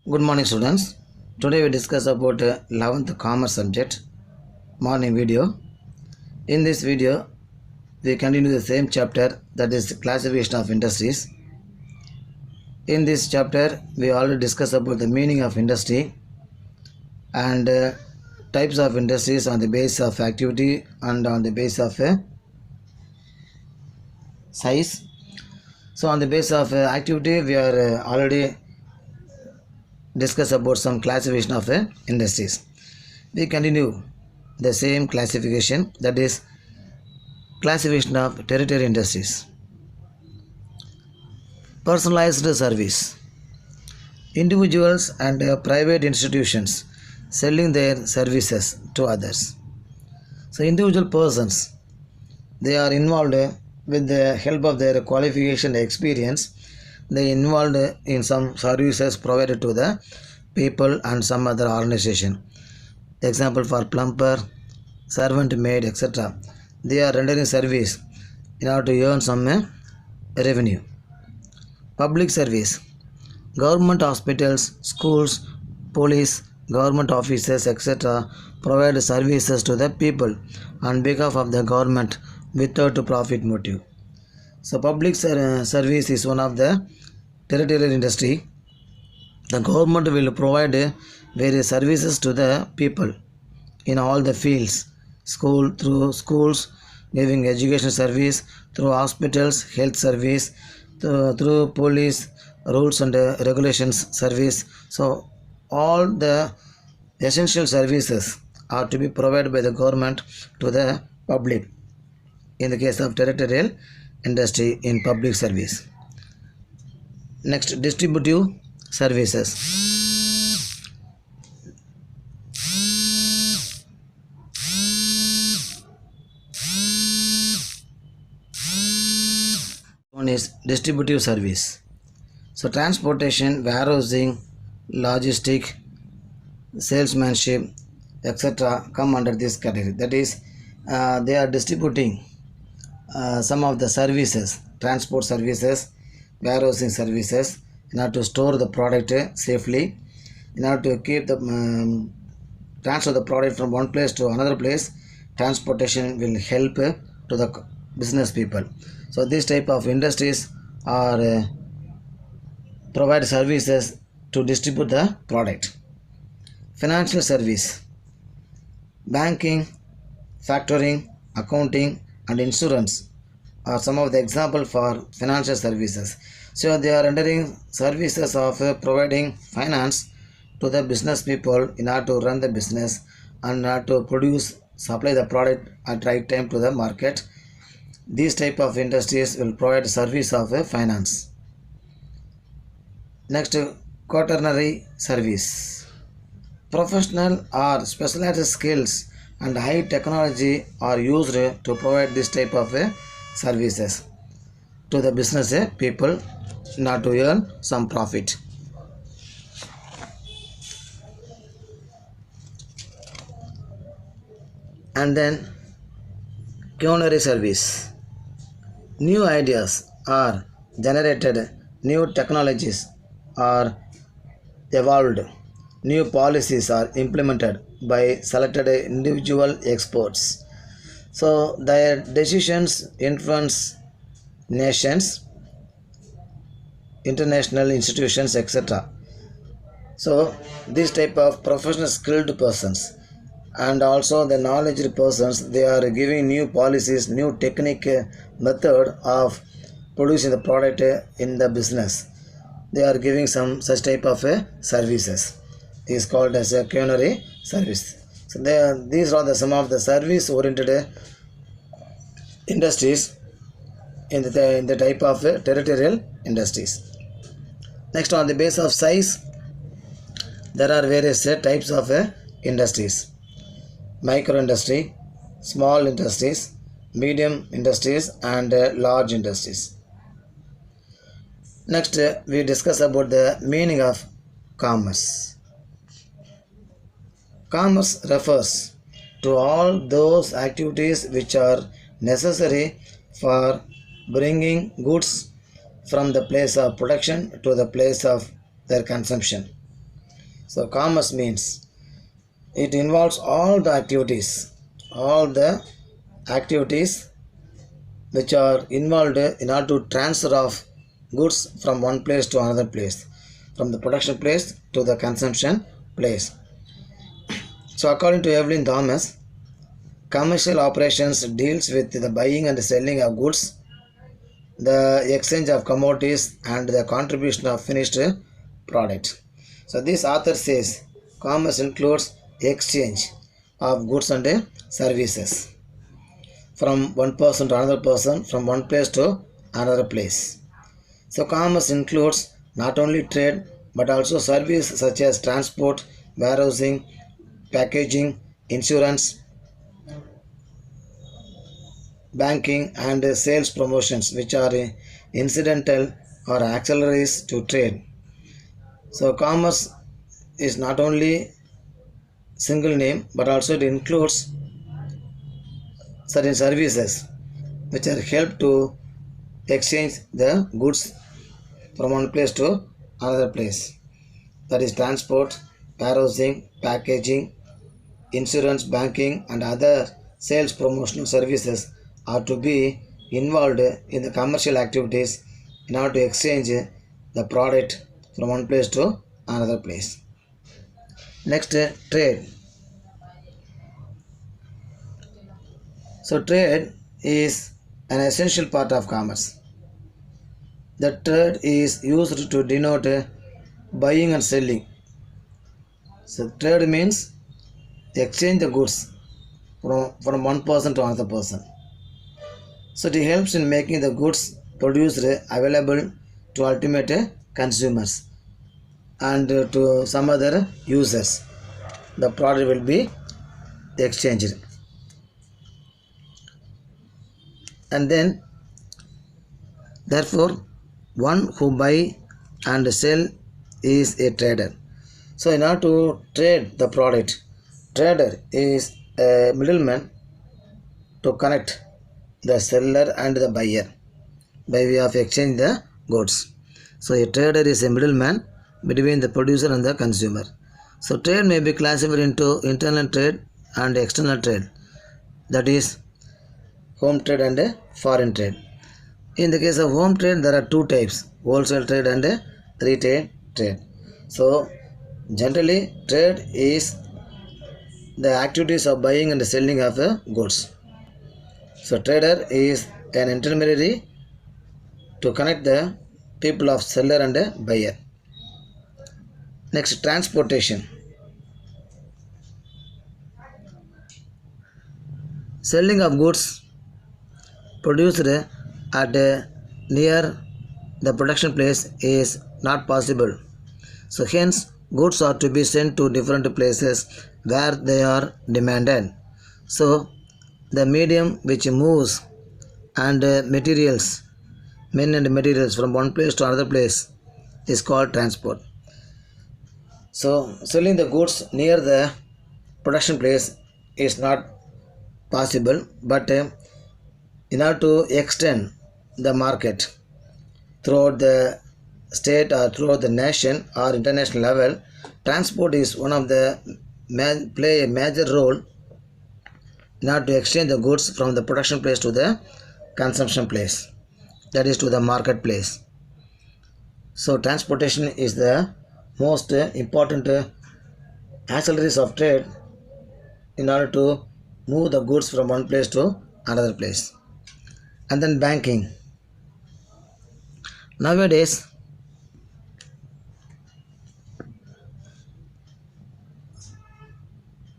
Good morning, students. Today we discuss about 11th commerce subject morning video. In this video, we continue the same chapter, that is classification of industries. In this chapter, we already discussed about the meaning of industry and types of industries on the basis of activity and on the basis of size. So on the basis of activity, we are already discuss about some classification of industries. We continue the same classification, that is classification of territory industries. Personalized service. Individuals and private institutions selling their services to others. So individual persons, they are involved with the help of their qualification experience. They involved in some services provided to the people and some other organization. Example for plumber, servant maid, etc. They are rendering service in order to earn some revenue. Public service. Government hospitals, schools, police, government offices, etc. provide services to the people on behalf of the government without profit motive. So public service is one of the territorial industry. The government will provide various services to the people in all the fields, through schools, giving education service, through hospitals, health service, through police, rules and regulations service. So all the essential services are to be provided by the government to the public in the case of territorial industry in public service. Next, distributive services. One is distributive service. So transportation, warehousing, logistic, salesmanship, etc. come under this category. That is, they are distributing some of the services, transport services, warehousing services, in order to store the product safely, in order to keep the transfer the product from one place to another place. Transportation will help to the business people. So this type of industries are provide services to distribute the product. Financial service. Banking, factoring, accounting and insurance are some of the example for financial services. So they are rendering services of providing finance to the business people in order to run the business and to supply the product at right time to the market. These type of industries will provide service of finance. Next, quaternary service. Professional or specialized skills and high technology are used to provide this type of services to the business people not to earn some profit. And then culinary service. New ideas are generated, new technologies are evolved, new policies are implemented by selected individual experts. So their decisions influence nations, international institutions, etc. So this type of professional skilled persons and also the knowledgeable persons, they are giving new policies, new technique, method of producing the product in the business. They are giving some such type of services. It is called as a culinary service. So these are some of the service oriented industries in the type of territorial industries. Next, on the base of size, there are various types of industries. Micro industry, small industries, medium industries and large industries. Next, we discuss about the meaning of commerce. Commerce refers to all those activities which are necessary for bringing goods from the place of production to the place of their consumption. So commerce means it involves all the activities which are involved in order to transfer of goods from one place to another place, from the production place to the consumption place. So according to Evelyn Thomas, commercial operations deals with the buying and selling of goods, the exchange of commodities and the contribution of finished product. So this author says commerce includes exchange of goods and services from one person to another person, from one place to another place. So commerce includes not only trade but also service such as transport, warehousing, packaging, insurance, banking and sales promotions, which are incidental or auxiliaries to trade. So commerce is not only single name but also it includes certain services which are help to exchange the goods from one place to another place. That is transport, warehousing, packaging, insurance, banking and other sales promotional services are to be involved in the commercial activities in order to exchange the product from one place to another place. Next, trade. So trade is an essential part of commerce. The trade is used to denote buying and selling. So trade means exchange the goods from one person to another person. So it helps in making the goods produced available to ultimate consumers and to some other users. The product will be exchanged. And then therefore one who buy and sell is a trader. So in order to trade the product, trader is a middleman to connect the seller and the buyer by way of exchange the goods. So a trader is a middleman between the producer and the consumer. So trade may be classified into internal trade and external trade, that is home trade and foreign trade. In the case of home trade, there are two types, wholesale trade and retail trade. So generally trade is the activities of buying and selling of goods. So trader is an intermediary to connect the people of seller and buyer. Next, transportation. Selling of goods produced at near the production place is not possible. So hence goods are to be sent to different places where they are demanded. So the medium which moves and materials, men and materials from one place to another place is called transport. So selling the goods near the production place is not possible, but in order to extend the market throughout the state or throughout the nation or international level, transport is one of the play a major role in order to exchange the goods from the production place to the consumption place, that is to the marketplace. So transportation is the most important accessories of trade in order to move the goods from one place to another place. And then banking. Nowadays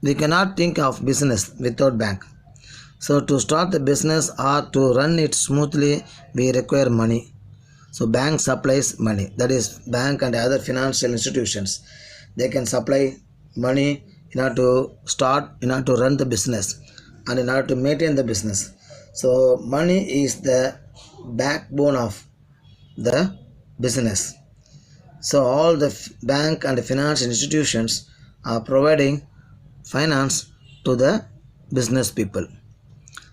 we cannot think of business without bank. So to start the business or to run it smoothly, we require money. So bank supplies money, that is bank and other financial institutions. They can supply money in order to start, in order to run the business and in order to maintain the business. So money is the backbone of the business. So all the bank and finance institutions are providing finance to the business people.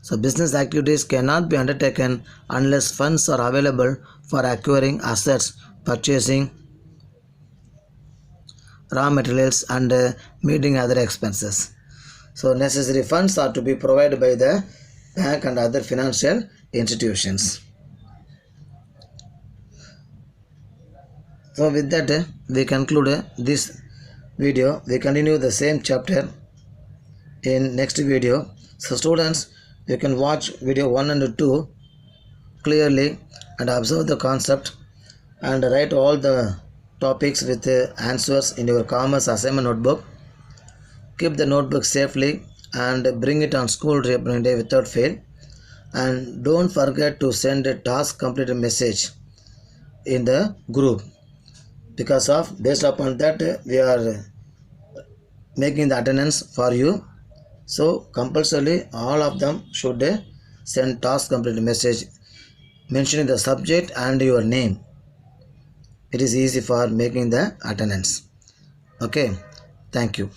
So business activities cannot be undertaken unless funds are available for acquiring assets, purchasing raw materials and meeting other expenses. So necessary funds are to be provided by the bank and other financial institutions. So with that we conclude this video. We continue the same chapter in next video. So students, you can watch video 1 and 2 clearly and observe the concept and write all the topics with answers in your commerce assignment notebook. Keep the notebook safely and bring it on school reopening day without fail. And don't forget to send a task completed message in the group, because of based upon that we are making the attendance for you. So compulsorily all of them should send task completed message mentioning the subject and your name. It is easy for making the attendance. Okay, thank you.